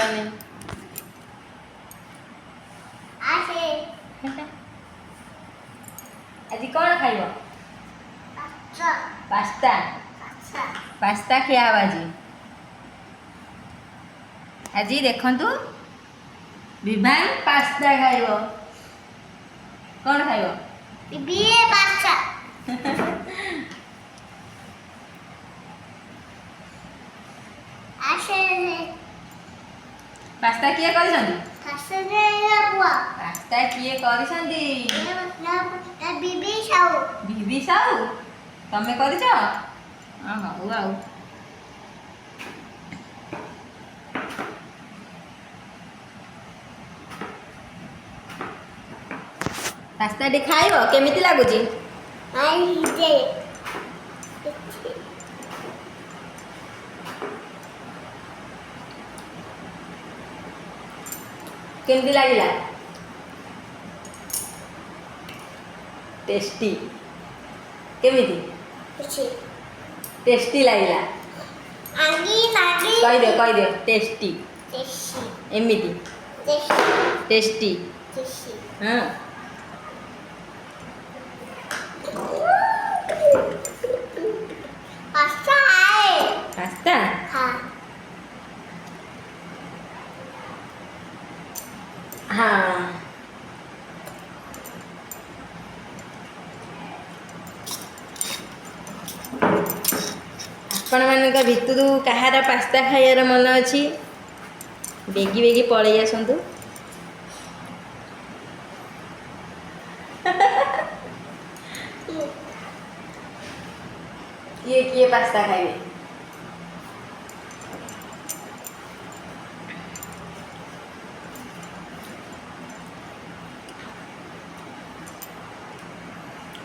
ଖାଇବନି ଆଜି କ'ଣ ଖାଇବ? ପାସ୍ତା ପାସ୍ତା ଖିଆ ହବ ଆଜି ଦେଖନ୍ତୁ ବିଭାନ ପାସ୍ତା ଖାଇବ। କ'ଣ ଖାଇବ? ପାସ୍ତା କିଏ କରିଛନ୍ତି? ପାସ୍ତା କିଏ କରିଛନ୍ତି? ବିବି ସାହୁ ତମେ କରିଛ? ହଉ ଆଉ ପାସ୍ତାଟି ଖାଇବ କେମିତି ଲାଗୁଛି? କେମିତି ଲାଗିଲା? टेस्टी केमिति टेस्टी लागला कह दे टेस्टी एमिति टेस्टी हाँ पास्ता हाँ आपण मानक भितरु कहार पास्ता खाइबार मन अच्छी बेगी बेगी पलि आसतु किए किए पास्ता खाइबे?